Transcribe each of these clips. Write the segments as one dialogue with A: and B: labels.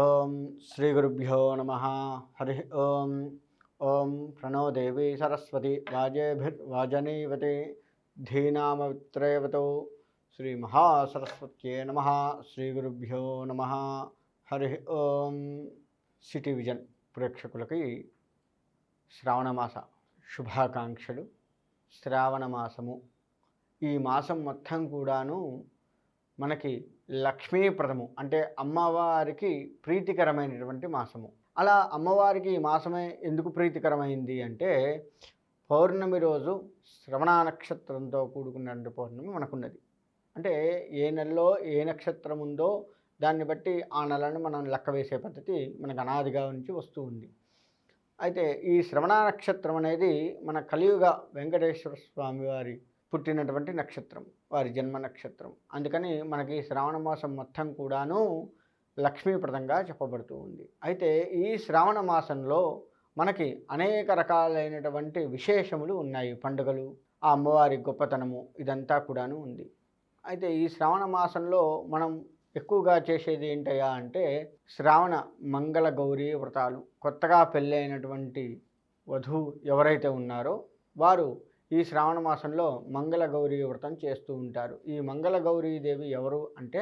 A: ఓం శ్రీ గురుభ్యో నమ. హరి ఓం. ఓం ప్రణో దేవి సరస్వతి వాజేభిర్వాజనీవతే ధీనామవిత్రేవతో శ్రీ మహాసరస్వత్యే నమ. శ్రీ గురుభ్యో నమ. హరి ఓం. సిటీ విజన్ ప్రేక్షకులకి శ్రావణమాస శుభాకాంక్షలు. శ్రావణ మాసము, ఈ మాసం మొత్తం కూడాను మనకి లక్ష్మీప్రదము, అంటే అమ్మవారికి ప్రీతికరమైనటువంటి మాసము. అలా అమ్మవారికి ఈ మాసమే ఎందుకు ప్రీతికరమైంది అంటే, పౌర్ణమి రోజు శ్రవణ నక్షత్రంతో కూడుకున్నటువంటి పౌర్ణమి మనకున్నది. అంటే ఏ నెలలో ఏ నక్షత్రం ఉందో దాన్ని బట్టి ఆ నెలను మనం లెక్క వేసే పద్ధతి మనకు అనాదిగా నుంచి వస్తూ ఉంది. అయితే ఈ శ్రవణ నక్షత్రం అనేది మన కలియుగ వెంకటేశ్వర స్వామి వారి పుట్టినటువంటి నక్షత్రం, వారి జన్మ నక్షత్రం. అందుకని మనకి శ్రావణ మాసం మొత్తం కూడాను లక్ష్మీప్రదంగా చెప్పబడుతూ ఉంది. అయితే ఈ శ్రావణ మాసంలో మనకి అనేక రకాలైనటువంటి విశేషములు ఉన్నాయి, పండుగలు, ఆ అమ్మవారి గొప్పతనము, ఇదంతా కూడాను ఉంది. అయితే ఈ శ్రావణ మాసంలో మనం ఎక్కువగా చేసేది ఏంటయ్యా అంటే, శ్రావణ మంగళ గౌరీ వ్రతాలు. కొత్తగా పెళ్ళైనటువంటి వధువు ఎవరైతే ఉన్నారో వారు ఈ శ్రావణ మాసంలో మంగళ గౌరీ వ్రతం చేస్తూ ఉంటారు. ఈ మంగళ గౌరీదేవి ఎవరు అంటే,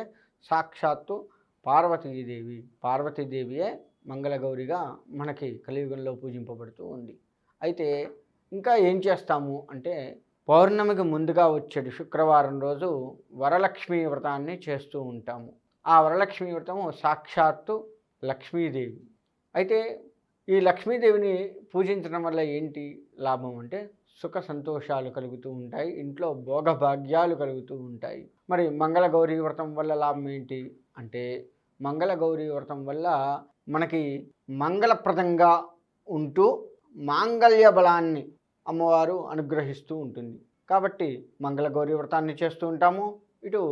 A: సాక్షాత్తు పార్వతీదేవి. పార్వతీదేవియే మంగళ గౌరిగా మనకి కలియుగంలో పూజింపబడుతూ ఉంది. అయితే ఇంకా ఏం చేస్తాము అంటే, పౌర్ణమికి ముందుగా వచ్చేది శుక్రవారం రోజు వరలక్ష్మీ వ్రతాన్ని చేస్తూ ఉంటాము. ఆ వరలక్ష్మీ వ్రతము సాక్షాత్తు లక్ష్మీదేవి. అయితే ఈ లక్ష్మీదేవిని పూజించడం వల్ల ఏంటి లాభం అంటే, సుఖ సంతోషాలు కలుగుతూ ఉంటాయి, ఇంట్లో భోగభాగ్యాలు కలుగుతూ ఉంటాయి. మరి మంగళ గౌరీ వ్రతం వల్ల లాభం ఏంటి అంటే, మంగళ గౌరీ వ్రతం వల్ల మనకి మంగళప్రదంగా ఉంటూ మాంగళ్య బలాన్ని అమ్మవారు అనుగ్రహిస్తూ ఉంటుంది. కాబట్టి మంగళ గౌరీ వ్రతాన్ని చేస్తూ ఉంటాము, ఇటు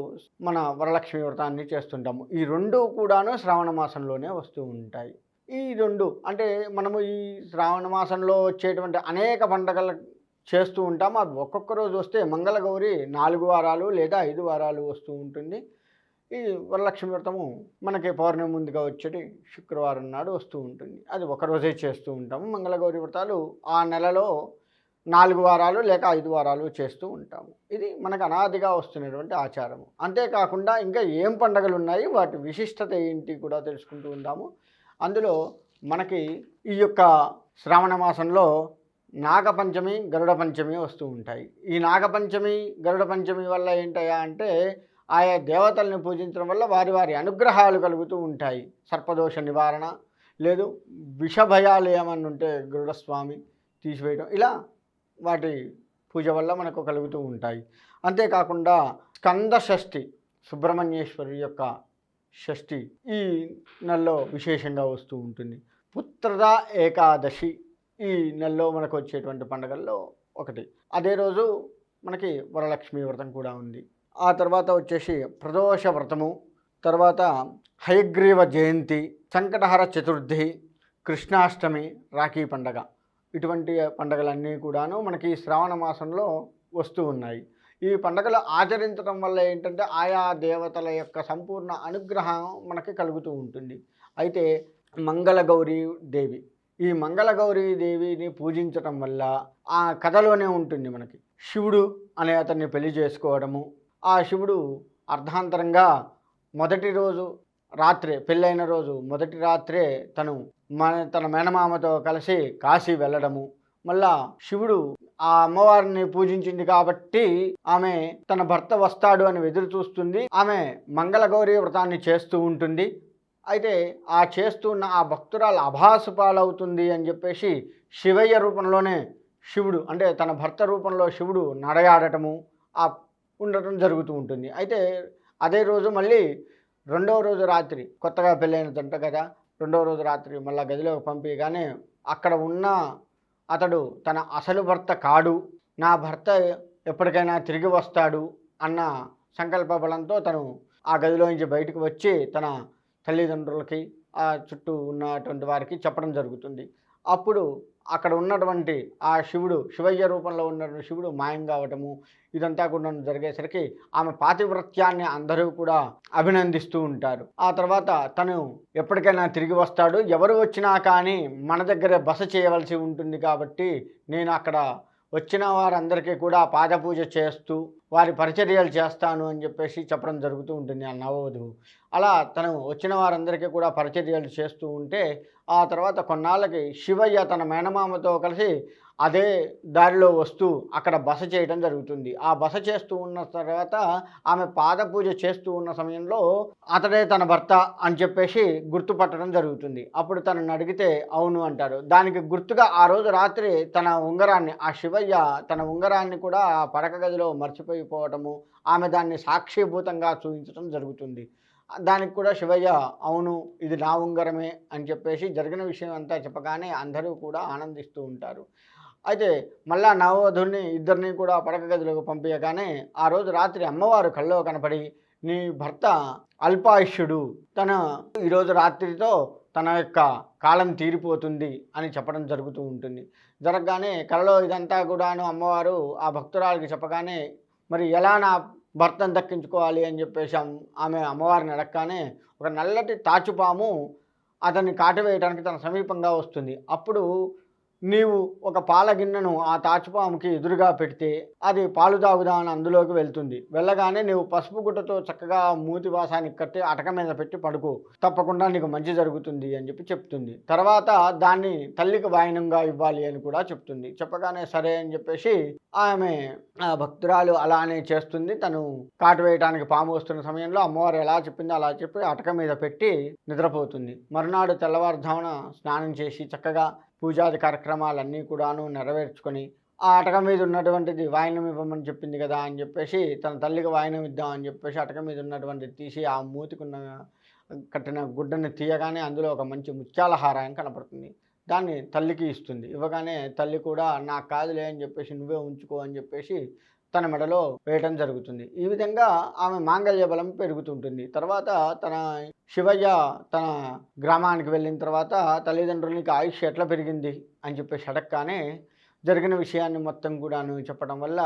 A: మన వరలక్ష్మి వ్రతాన్ని చేస్తుంటాము. ఈ రెండు కూడాను శ్రావణ మాసంలోనే వస్తూ ఉంటాయి. ఈ రెండు అంటే మనము ఈ శ్రావణ మాసంలో వచ్చేటువంటి అనేక పండుగలు చేస్తూ ఉంటాము. అది ఒక్కొక్క రోజు వస్తే మంగళ గౌరి 4 వారాలు లేదా 5 వారాలు వస్తూ ఉంటుంది. ఈ వరలక్ష్మి వ్రతము మనకి పౌర్ణమి ముందుగా వచ్చేటి శుక్రవారం నాడు వస్తూ ఉంటుంది. అది ఒకరోజే చేస్తూ ఉంటాము. మంగళగౌరి వ్రతాలు ఆ నెలలో 4 వారాలు లేక 5 వారాలు చేస్తూ ఉంటాము. ఇది మనకు అనాదిగా వస్తున్నటువంటి ఆచారము. అంతేకాకుండా ఇంకా ఏం పండుగలు ఉన్నాయి, వాటి విశిష్టత ఏంటి కూడా తెలుసుకుంటూ ఉంటాము. అందులో మనకి ఈ యొక్క శ్రావణ మాసంలో నాగపంచమి, గరుడ పంచమి వస్తూ ఉంటాయి. ఈ నాగపంచమి, గరుడ పంచమి వల్ల ఏంటయ్యా అంటే, ఆయా దేవతల్ని పూజించడం వల్ల వారి వారి అనుగ్రహాలు కలుగుతూ ఉంటాయి. సర్పదోష నివారణ, లేదు విషభయాలు ఏమన్నా ఉంటే గరుడస్వామి తీసివేయడం, ఇలా వాటి పూజ వల్ల మనకు కలుగుతూ ఉంటాయి. అంతేకాకుండా స్కంద షష్ఠి, సుబ్రహ్మణ్యేశ్వరి యొక్క షష్ఠి ఈ నెలలో విశేషంగా వస్తూ ఉంటుంది. పుత్రద ఏకాదశి ఈ నెలలో మనకు వచ్చేటువంటి పండుగల్లో ఒకటి. అదే రోజు మనకి వరలక్ష్మి వ్రతం కూడా ఉంది. ఆ తర్వాత వచ్చేసి ప్రదోష వ్రతము, తర్వాత హయగ్రీవ జయంతి, సంకటహర చతుర్థి, కృష్ణాష్టమి, రాఖీ పండగ, ఇటువంటి పండుగలన్నీ కూడాను మనకి శ్రావణ మాసంలో వస్తూ ఉన్నాయి. ఈ పండుగలు ఆచరించడం వల్ల ఏంటంటే, ఆయా దేవతల యొక్క సంపూర్ణ అనుగ్రహం మనకి కలుగుతూ ఉంటుంది. అయితే మంగళగౌరీ దేవి, ఈ మంగళగౌరీ దేవిని పూజించటం వల్ల ఆ కథలోనే ఉంటుంది మనకి. శివుడు అనే అతన్ని పెళ్లి చేసుకోవడము, ఆ శివుడు అర్ధాంతరంగా మొదటి రోజు రాత్రే, పెళ్ళైన రోజు మొదటి రాత్రే తన మేనమామతో కలిసి కాశీ వెళ్ళడము. మళ్ళా శివుడు ఆ అమ్మవారిని పూజించింది కాబట్టి ఆమె తన భర్త వస్తాడు అని ఎదురు చూస్తుంది. ఆమె మంగళగౌరీ వ్రతాన్ని చేస్తూ ఉంటుంది. అయితే ఆ చేస్తున్న ఆ భక్తురాలు అభాసు పాలవుతుంది అని చెప్పేసి శివయ్య రూపంలోనే శివుడు, అంటే తన భర్త రూపంలో శివుడు నడయాడటము ఆ ఉండటం జరుగుతూ ఉంటుంది. అయితే అదే రోజు మళ్ళీ రెండవ రోజు రాత్రి, కొత్తగా పెళ్ళైన జంట కదా, రెండవ రోజు రాత్రి మళ్ళీ గదిలోకి పంపించగానే అక్కడ ఉన్న అతడు తన అసలు భర్త కాడు, నా భర్త ఎప్పటికైనా తిరిగి వస్తాడు అన్న సంకల్ప బలంతో తను ఆ గదిలోంచి బయటకు వచ్చి తన తల్లిదండ్రులకి ఆ చుట్టూ ఉన్నటువంటి వారికి చెప్పడం జరుగుతుంది. అప్పుడు అక్కడ ఉన్నటువంటి ఆ శివయ్య రూపంలో ఉన్నటువంటి శివుడు మాయం కావటము ఇదంతా కూడా జరిగేసరికి ఆమె పాతివ్రత్యాన్ని అందరూ కూడా అభినందిస్తూ ఉంటారు. ఆ తర్వాత తను ఎప్పటికైనా తిరిగి వస్తాడు, ఎవరు వచ్చినా కానీ మన దగ్గరే బస చేయవలసి ఉంటుంది కాబట్టి నేను అక్కడ వచ్చిన వారందరికీ కూడా పాదపూజ చేస్తూ వారి పరిచర్యలు చేస్తాను అని చెప్పేసి చెప్పడం జరుగుతూ ఉంటుంది ఆ నవవధువు. అలా తను వచ్చిన వారందరికీ కూడా పరిచర్యలు చేస్తూ ఉంటే ఆ తర్వాత కొన్నాళ్ళకి శివయ్య తన మేనమామతో కలిసి అదే దారిలో వస్తూ అక్కడ బస చేయడం జరుగుతుంది. ఆ బస చేస్తూ ఉన్న తర్వాత ఆమె పాదపూజ చేస్తూ ఉన్న సమయంలో అతడే తన భర్త అని చెప్పేసి గుర్తుపట్టడం జరుగుతుంది. అప్పుడు తనని అడిగితే అవును అంటారు. దానికి గుర్తుగా ఆ రోజు రాత్రి తన ఉంగరాన్ని ఆ శివయ్య తన ఉంగరాన్ని కూడా ఆ పడక గదిలో మర్చిపోయిపోవటము, ఆమె దాన్ని సాక్షిభూతంగా చూపించడం జరుగుతుంది. దానికి కూడా శివయ్య అవును ఇది నా ఉంగరమే అని చెప్పేసి జరిగిన విషయం అంతా చెప్పగానే అందరూ కూడా ఆనందిస్తూ ఉంటారు. అయితే మళ్ళా నవవధుల్ని ఇద్దరిని కూడా పడక గదిలోకి పంపించగానే ఆ రోజు రాత్రి అమ్మవారు కల్లో కనపడి నీ భర్త అల్పాయుష్యుడు, తన ఈరోజు రాత్రితో తన యొక్క కాలం తీరిపోతుంది అని చెప్పడం జరుగుతూ ఉంటుంది. జరగగానే కలలో ఇదంతా కూడాను అమ్మవారు ఆ భక్తురాలికి చెప్పగానే మరి ఎలా నా భర్తను దక్కించుకోవాలి అని చెప్పేసి ఆమె అమ్మవారిని అడగగానే ఒక నల్లటి తాచుపాము అతన్ని కాటవేయడానికి తన సమీపంగా వస్తుంది. అప్పుడు నీవు ఒక పాల గిన్నెను ఆ తాచుపాముకి ఎదురుగా పెడితే అది పాలు తాగుదామని అందులోకి వెళ్తుంది. వెళ్ళగానే నీవు పసుపు గుడ్డతో చక్కగా మూతి వాసానికి కట్టి అటక మీద పెట్టి పడుకో, తప్పకుండా నీకు మంచి జరుగుతుంది అని చెప్తుంది. తర్వాత దాన్ని తల్లికి వాయినంగా ఇవ్వాలి అని కూడా చెప్తుంది. చెప్పగానే సరే అని చెప్పేసి ఆమె ఆ భక్తురాలు అలానే చేస్తుంది. తను కాటు వేయడానికి పాము వస్తున్న సమయంలో అమ్మవారు ఎలా చెప్పిందో అలా చెప్పి అటక మీద పెట్టి నిద్రపోతుంది. మరునాడు తెల్లవారుజామున స్నానం చేసి చక్కగా పూజాది కార్యక్రమాలన్నీ కూడాను నెరవేర్చుకొని ఆ అటక మీద ఉన్నటువంటిది వాయినం ఇవ్వమని చెప్పింది కదా అని చెప్పేసి తన తల్లికి వాయినం ఇద్దాం అని చెప్పేసి అటక మీద ఉన్నటువంటిది తీసి ఆ మూతికున్న కట్టిన గుడ్డని తీయగానే అందులో ఒక మంచి ముత్యాల హారం కనపడుతుంది. దాన్ని తల్లికి ఇస్తుంది. ఇవ్వగానే తల్లి కూడా నాకు కాదులే అని చెప్పేసి నువ్వే ఉంచుకో అని చెప్పేసి తన మెడలో వేయటం జరుగుతుంది. ఈ విధంగా ఆమె మాంగళ్య బలం పెరుగుతుంటుంది. తర్వాత తన శివయ్య తన గ్రామానికి వెళ్ళిన తర్వాత తల్లిదండ్రులకి ఆయుష్ ఎట్లా పెరిగింది అని చెప్పేసి అడగగానే జరిగిన విషయాన్ని మొత్తం కూడాను చెప్పడం వల్ల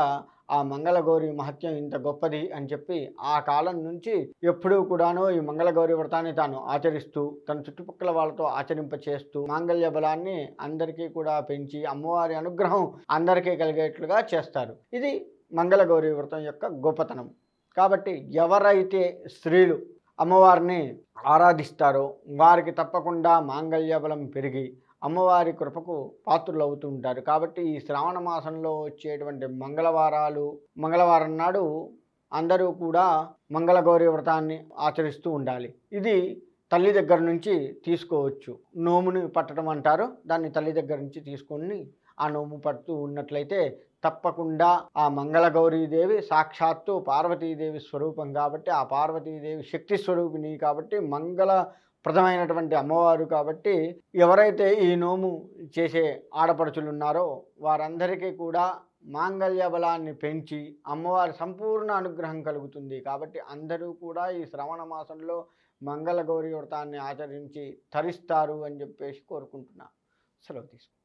A: ఆ మంగళగౌరి మహత్యం ఇంత గొప్పది అని చెప్పి ఆ కాలం నుంచి ఎప్పుడూ కూడాను ఈ మంగళగౌరి వ్రతాన్ని తాను ఆచరిస్తూ తన చుట్టుపక్కల వాళ్ళతో ఆచరింపచేస్తూ మాంగళ్య బలాన్ని అందరికీ కూడా పెంచి అమ్మవారి అనుగ్రహం అందరికీ కలిగేట్లుగా చేస్తారు. ఇది మంగళగౌరి వ్రతం యొక్క గొప్పతనం. కాబట్టి ఎవరైతే స్త్రీలు అమ్మవారిని ఆరాధిస్తారో వారికి తప్పకుండా మాంగళ్య బలం పెరిగి అమ్మవారి కృపకు పాత్రులు అవుతూ ఉంటారు. కాబట్టి ఈ శ్రావణ మాసంలో వచ్చేటువంటి మంగళవారం నాడు అందరూ కూడా మంగళగౌరి వ్రతాన్ని ఆచరిస్తూ ఉండాలి. ఇది తల్లి దగ్గర నుంచి తీసుకోవచ్చు. నోముని పట్టడం అంటారు. దాన్ని తల్లి దగ్గర నుంచి తీసుకొని ఆ నోము పడుతూ ఉన్నట్లయితే తప్పకుండా ఆ మంగళగౌరీదేవి సాక్షాత్తు పార్వతీదేవి స్వరూపం కాబట్టి ఆ పార్వతీదేవి శక్తి స్వరూపిణి కాబట్టి మంగళప్రదమైనటువంటి అమ్మవారు కాబట్టి ఎవరైతే ఈ నోము చేసే ఆడపడుచులు ఉన్నారో వారందరికీ కూడా మాంగళ్య బలాన్ని పెంచి అమ్మవారి సంపూర్ణ అనుగ్రహం కలుగుతుంది. కాబట్టి అందరూ కూడా ఈ శ్రవణ మాసంలో మంగళగౌరి వ్రతాన్ని ఆచరించి తరిస్తారు అని చెప్పేసి కోరుకుంటున్నా. సెలవు తీసుకుంటాను.